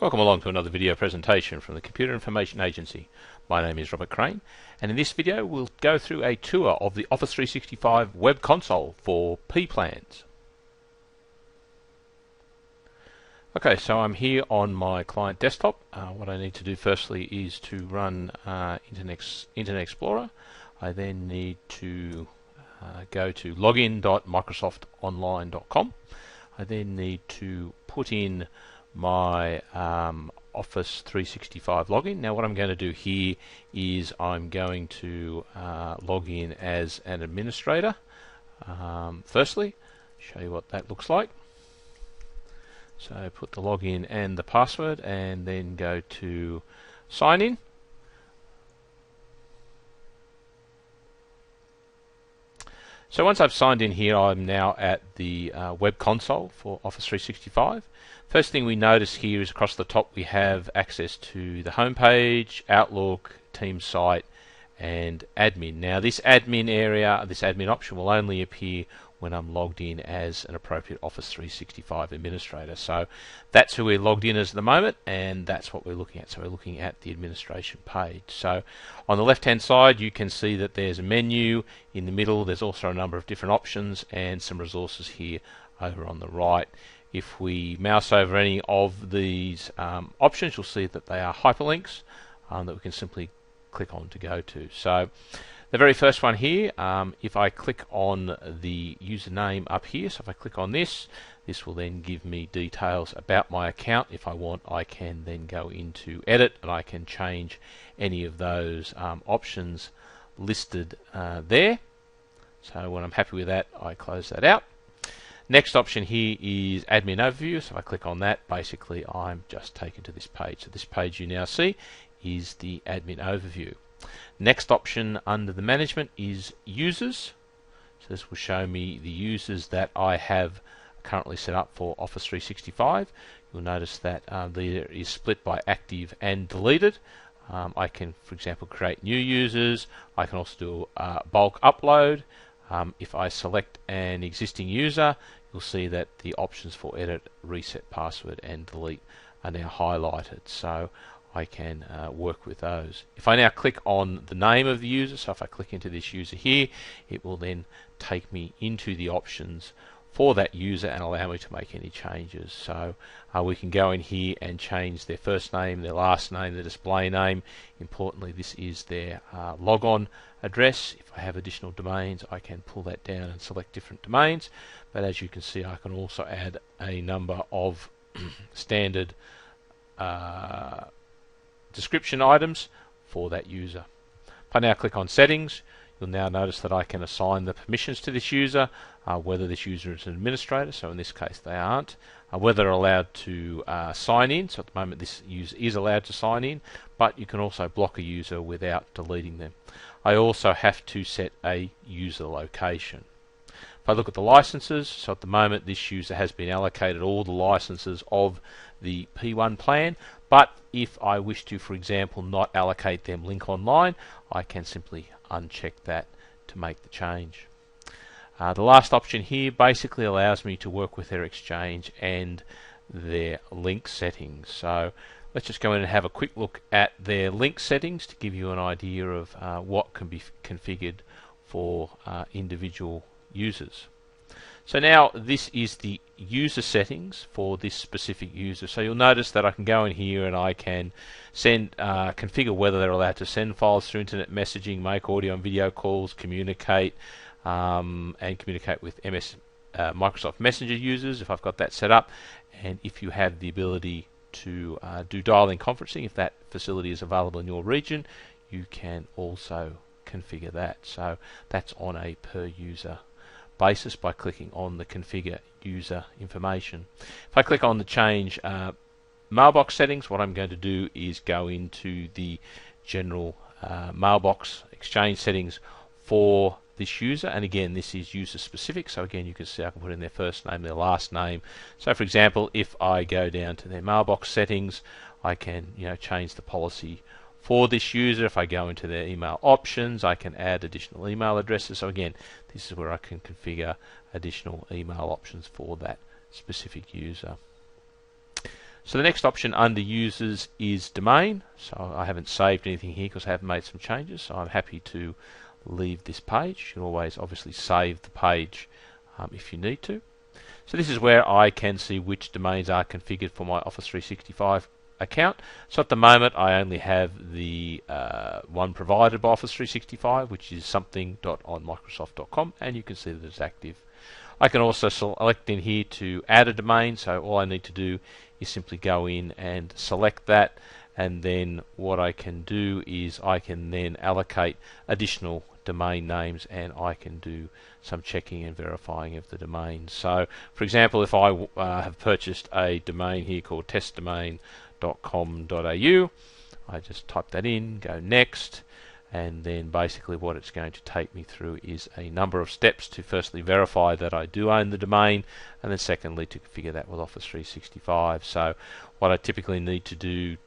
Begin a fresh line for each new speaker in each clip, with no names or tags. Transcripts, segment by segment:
Welcome along to another video presentation from the Computer Information Agency. My name is Robert Crane, and in this video we'll go through a tour of the Office 365 web console for P plans. Okay, so I'm here on my client desktop. What I need to do firstly is to run Internet Explorer. I then need to go to login.microsoftonline.com. I then need to put in my Office 365 login. Now what I'm going to do here is I'm going to log in as an administrator. Firstly, show you what that looks like. So put the login and the password and then go to sign in. So once I've signed in here, I'm now at the web console for Office 365. First thing we notice here is across the top we have access to the home page, Outlook, Team site, and admin. Now this admin area, this admin option will only appear when I'm logged in as an appropriate Office 365 administrator. So that's who we're logged in as at the moment, and that's what we're looking at. So we're looking at the administration page. So on the left hand side you can see that there's a menu. In the middle there's also a number of different options and some resources here over on the right. If we mouse over any of these options, you'll see that they are hyperlinks that we can simply click on to go to. So the very first one here, if I click on the username up here, so if I click on this, this will then give me details about my account. If I want, I can then go into edit and I can change any of those options listed there. So when I'm happy with that, I close that out. Next option here is admin overview. So if I click on that, basically I'm just taken to this page. So this page you now see is the admin overview. Next option under the management is users. So this will show me the users that I have currently set up for Office 365. You'll notice that there is split by active and deleted. I can, for example, create new users. I can also do a bulk upload. If I select an existing user, you'll see that the options for edit, reset password and delete are now highlighted, so I can work with those. If I now click on the name of the user, so if I click into this user here, it will then take me into the options for that user and allow me to make any changes. So we can go in here and change their first name, their last name, their display name. Importantly, this is their logon address. If I have additional domains, I can pull that down and select different domains. But as you can see, I can also add a number of standard description items for that user. If I now click on settings, you'll now notice that I can assign the permissions to this user, whether this user is an administrator, so in this case they aren't, whether they're allowed to sign in, so at the moment this user is allowed to sign in, but you can also block a user without deleting them. I also have to set a user location. If I look at the licenses, so at the moment this user has been allocated all the licenses of the P1 plan, but if I wish to, for example, not allocate them link online, I can simply uncheck that to make the change. The last option here basically allows me to work with their Exchange and their link settings. So let's just go in and have a quick look at their link settings to give you an idea of what can be configured for individual users. So now this is the user settings for this specific user. So you'll notice that I can go in here and I can send, configure whether they're allowed to send files through internet messaging, make audio and video calls, communicate, and communicate with Microsoft Messenger users if I've got that set up. And if you have the ability to do dial-in conferencing, if that facility is available in your region, you can also configure that. So that's on a per user basis by clicking on the configure user information. If I click on the change mailbox settings, what I'm going to do is go into the general mailbox exchange settings for this user, and again this is user specific, so again you can see I can put in their first name, their last name. So for example, if I go down to their mailbox settings, I can change the policy for this user. If I go into their email options, I can add additional email addresses. So again, this is where I can configure additional email options for that specific user. So the next option under users is domain. So I haven't saved anything here because I have made some changes, so I'm happy to leave this page. You can always obviously save the page if you need to. So this is where I can see which domains are configured for my Office 365 account. So at the moment I only have the one provided by Office 365, which is something.onmicrosoft.com, and you can see that it's active. I can also select in here to add a domain, so all I need to do is simply go in and select that, and then what I can do is I can then allocate additional domain names, and I can do some checking and verifying of the domains. So for example, if I have purchased a domain here called testdomain.com.au, I just type that in, go next, and then basically what it's going to take me through is a number of steps to firstly verify that I do own the domain, and then secondly to configure that with Office 365. So what I typically need to do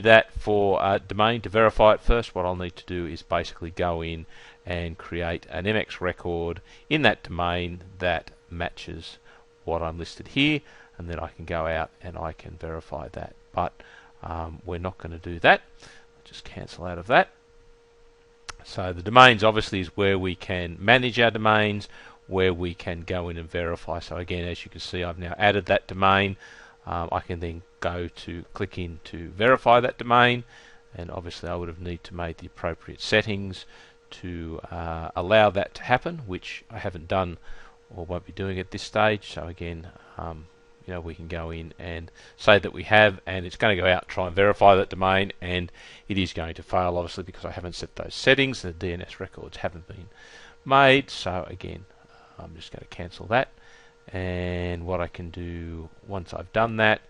that for a domain, to verify it first, what I'll need to do is basically go in and create an MX record in that domain that matches what I'm listed here, and then I can go out and I can verify that. But we're not going to do that. Just cancel out of that. So the domains obviously is where we can manage our domains, where we can go in and verify. So again, as you can see, I've now added that domain. I can then go to click in to verify that domain, and obviously I would have need to make the appropriate settings to allow that to happen, which I haven't done or won't be doing at this stage. So again, we can go in and say that we have, and it's going to go out and try and verify that domain, and it is going to fail obviously because I haven't set those settings. The DNS records haven't been made. So again, I'm just going to cancel that, and what I can do once I've done that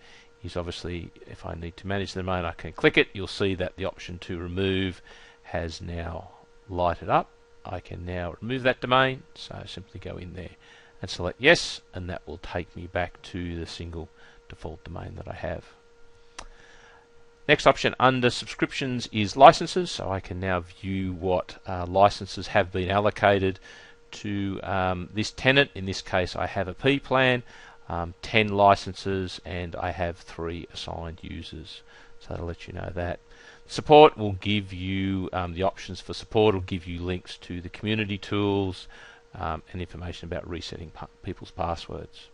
is obviously if I need to manage the domain, I can click it. You'll see that the option to remove has now lighted up. I can now remove that domain, so simply go in there and select yes, and that will take me back to the single default domain that I have. Next option under subscriptions is licenses, so I can now view what licenses have been allocated to this tenant. In this case I have a P plan, 10 licenses, and I have 3 assigned users, so that'll let you know that. Support will give you the options for support, will give you links to the community tools, and information about resetting people's passwords.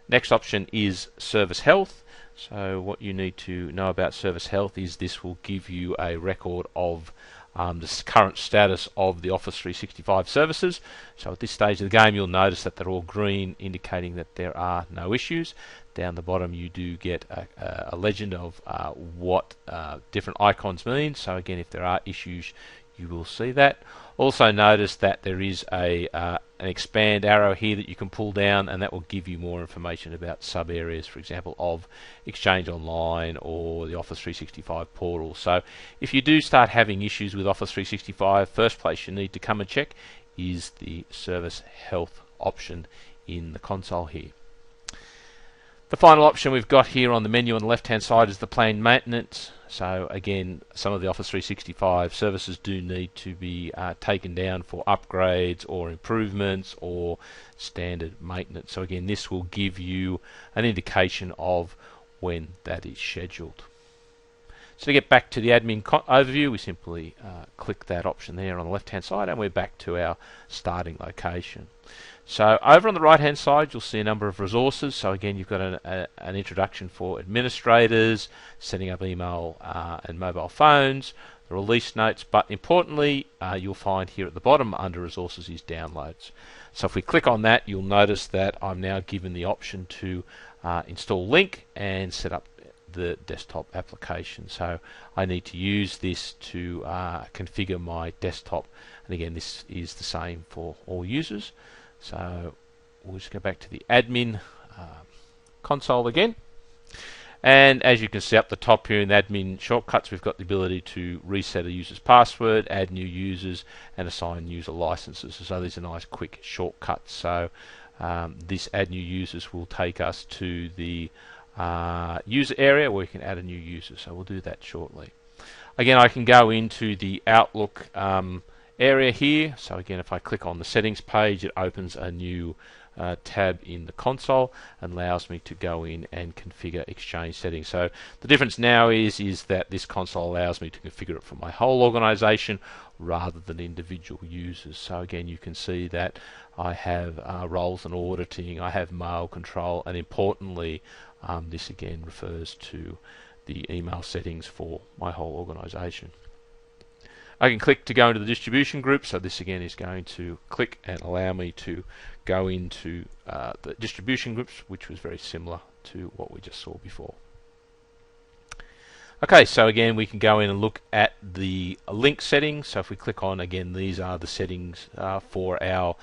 Next option is service health. So what you need to know about service health is this will give you a record of the current status of the Office 365 services. So at this stage of the game you'll notice that they're all green, indicating that there are no issues. Down the bottom you do get a legend of what different icons mean. So again, if there are issues you will see that. Also notice that there is an expand arrow here that you can pull down, and that will give you more information about sub areas, for example, of Exchange Online or the Office 365 portal. So if you do start having issues with Office 365, first place you need to come and check is the service health option in the console here. The final option we've got here on the menu on the left hand side is the planned maintenance. So again, some of the Office 365 services do need to be taken down for upgrades or improvements or standard maintenance. So again, this will give you an indication of when that is scheduled. So to get back to the admin overview, we simply click that option there on the left hand side, and we're back to our starting location. So over on the right hand side you'll see a number of resources. So again, you've got an introduction for administrators, setting up email and mobile phones, the release notes, but importantly you'll find here at the bottom under resources is downloads. So if we click on that, you'll notice that I'm now given the option to install Link and set up the desktop application. So I need to use this to configure my desktop, and again this is the same for all users. So we'll just go back to the admin console again, and as you can see up the top here in the admin shortcuts, we've got the ability to reset a user's password, add new users, and assign user licenses. So these are nice quick shortcuts. So this add new users will take us to the user area where we can add a new user, so we'll do that shortly. Again, I can go into the Outlook area here. So again, if I click on the settings page, it opens a new tab in the console and allows me to go in and configure Exchange settings. So the difference now is that this console allows me to configure it for my whole organization rather than individual users. So again, you can see that I have roles and auditing, I have mail control, and importantly, this again refers to the email settings for my whole organization. I can click to go into the distribution group, so this again is going to click and allow me to go into the distribution groups, which was very similar to what we just saw before. Okay, so again we can go in and look at the link settings. So if we click on, again, these are the settings for our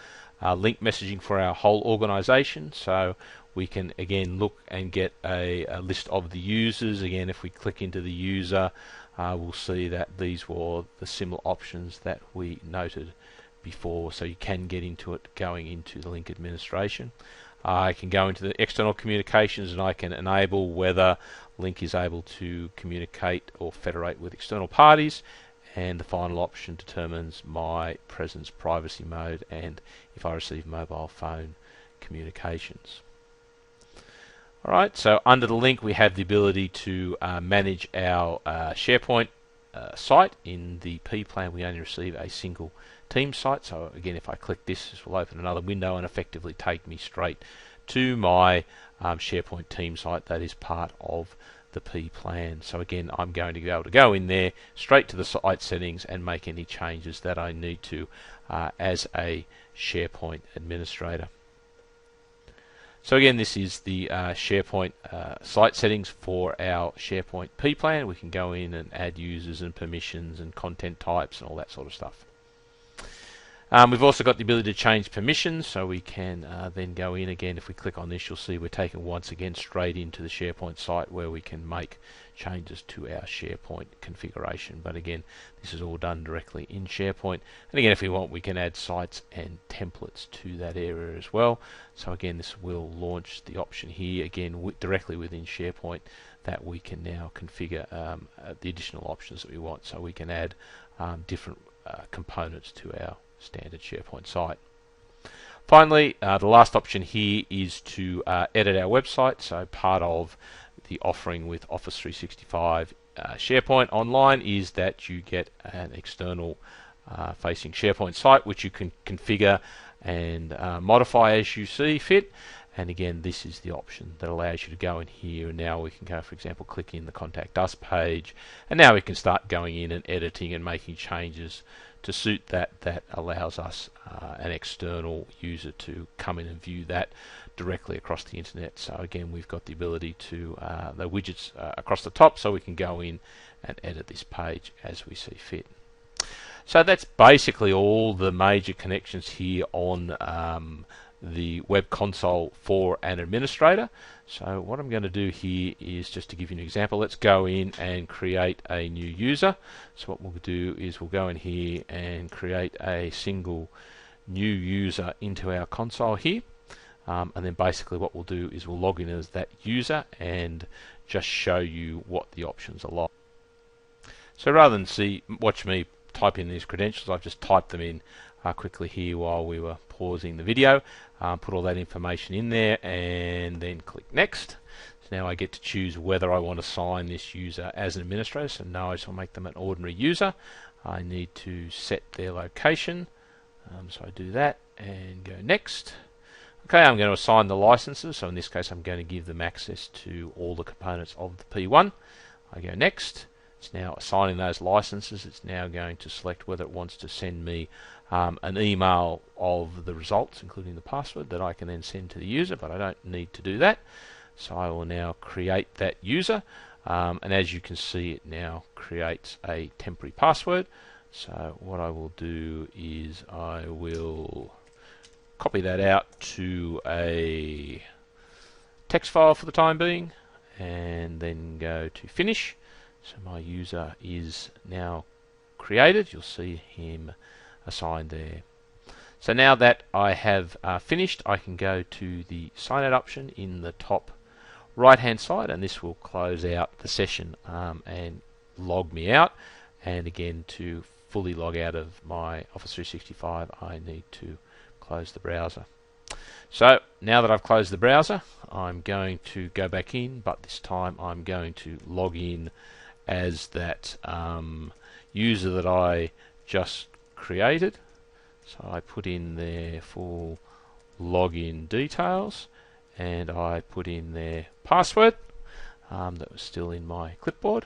link messaging for our whole organization. So we can again look and get a list of the users. Again, if we click into the user, we'll see that these were the similar options that we noted before. So you can get into it going into the link administration. I can go into the external communications and I can enable whether link is able to communicate or federate with external parties, and the final option determines my presence privacy mode and if I receive mobile phone communications. Alright, so under the link we have the ability to manage our SharePoint site. In the P plan we only receive a single team site, so again if I click this will open another window and effectively take me straight to my SharePoint team site that is part of the P plan. So again, I'm going to be able to go in there straight to the site settings and make any changes that I need to as a SharePoint administrator. So again, this is the SharePoint site settings for our SharePoint P plan. We can go in and add users and permissions and content types and all that sort of stuff. We've also got the ability to change permissions, so we can then go in again. If we click on this, you'll see we're taken once again straight into the SharePoint site where we can make changes to our SharePoint configuration. But again, this is all done directly in SharePoint. And again, if we want, we can add sites and templates to that area as well. So again, this will launch the option here again directly within SharePoint that we can now configure the additional options that we want. So we can add different components to our standard SharePoint site. Finally, the last option here is to edit our website. So part of the offering with Office 365 SharePoint Online is that you get an external facing SharePoint site which you can configure and modify as you see fit. And again, this is the option that allows you to go in here, and now we can go, for example, click in the Contact Us page, and now we can start going in and editing and making changes to suit that. That allows us an external user to come in and view that directly across the internet. So again, we've got the ability to the widgets across the top, so we can go in and edit this page as we see fit. So that's basically all the major connections here on the web console for an administrator. So what I'm going to do here is just to give you an example. Let's go in and create a new user. So what we'll do is we'll go in here and create a single new user into our console here, and then basically what we'll do is we'll log in as that user and just show you what the options are like. So rather than watch me type in these credentials, I've just typed them in quickly here while we were pausing the video. Put all that information in there and then click next. So now I get to choose whether I want to sign this user as an administrator. So no, I just want to make them an ordinary user. I need to set their location, so I do that and go next. Okay, I'm going to assign the licenses, so in this case I'm going to give them access to all the components of the P1. I go next. It's now assigning those licenses. It's now going to select whether it wants to send me an email of the results, including the password, that I can then send to the user, but I don't need to do that. So I will now create that user, and as you can see, it now creates a temporary password. So what I will do is I will copy that out to a text file for the time being, and then go to finish. So my user is now created. You'll see him assigned there. So now that I have finished, I can go to the sign out option in the top right hand side, and this will close out the session and log me out. And again, to fully log out of my Office 365, I need to close the browser. So now that I've closed the browser, I'm going to go back in, but this time I'm going to log in as that user that I just created. So I put in their full login details, and I put in their password that was still in my clipboard.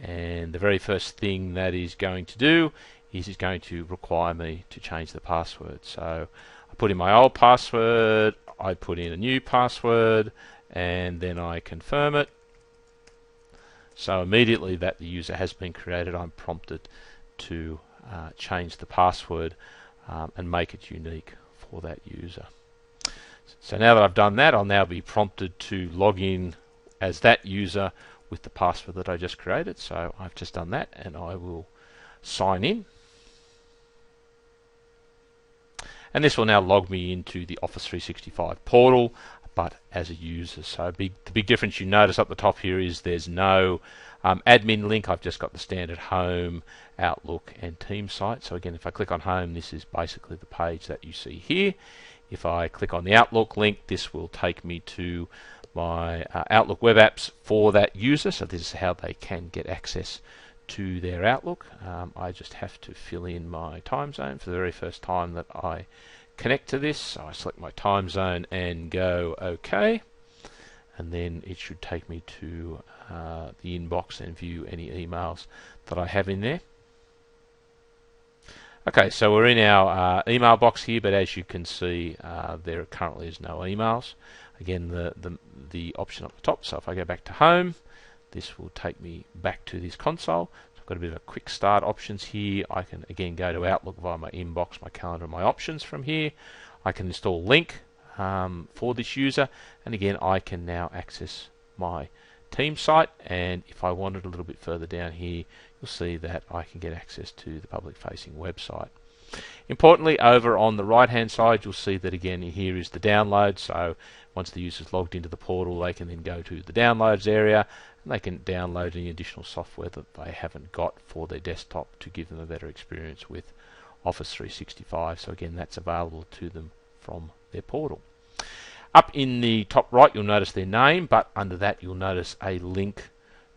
And the very first thing that is going to do is it's going to require me to change the password. So I put in my old password, I put in a new password, and then I confirm it. So immediately that the user has been created, I'm prompted to change the password and make it unique for that user. So now that I've done that, I'll now be prompted to log in as that user with the password that I just created. So I've just done that, and I will sign in. And this will now log me into the Office 365 portal, but as a user. So the big difference you notice up the top here is there's no admin link. I've just got the standard Home, Outlook and Teams site. So again, if I click on Home, this is basically the page that you see here. If I click on the Outlook link, this will take me to my Outlook web apps for that user. So this is how they can get access to their Outlook. I just have to fill in my time zone for the very first time that I connect to this. So I select my time zone and go OK, and then it should take me to the inbox and view any emails that I have in there. Okay, so we're in our email box here, but as you can see, there currently is no emails. Again, the option up the top. So if I go back to Home, this will take me back to this console. So I've got a bit of a quick start options here. I can again go to Outlook via my inbox, my calendar, and my options from here. I can install Link for this user, and again I can now access my Teams site. And if I wanted a little bit further down here, you'll see that I can get access to the public facing website. Importantly, over on the right hand side, you'll see that again here is the download. So once the user's logged into the portal, they can then go to the downloads area and they can download any additional software that they haven't got for their desktop to give them a better experience with Office 365. So again, that's available to them from their portal. Up in the top right, you'll notice their name, but under that you'll notice a link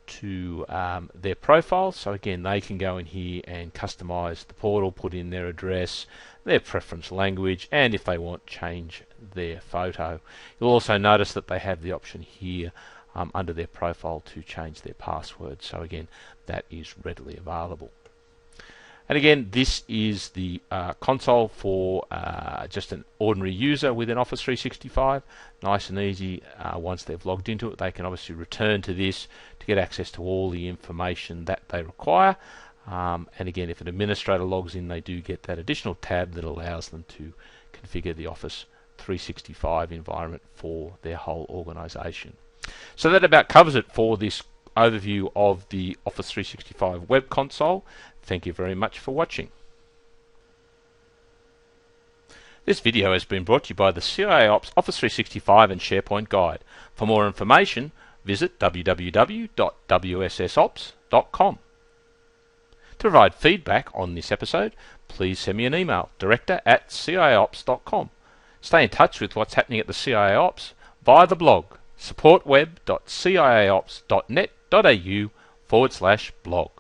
to their profile. So again, they can go in here and customize the portal, put in their address, their preference language, and if they want, change their photo. You'll also notice that they have the option here under their profile to change their password. So again, that is readily available. And again, this is the console for just an ordinary user within Office 365. Nice and easy. Once they've logged into it, they can obviously return to this to get access to all the information that they require. And again, if an administrator logs in, they do get that additional tab that allows them to configure the Office 365 environment for their whole organization. So that about covers it for this overview of the Office 365 web console. Thank you very much for watching. This video has been brought to you by the CIA Ops Office 365 and SharePoint Guide. For more information, visit www.wssops.com. To provide feedback on this episode, please send me an email, director@ciaops.com. Stay in touch with what's happening at the CIA Ops via the blog, supportweb.ciaops.net.au/blog.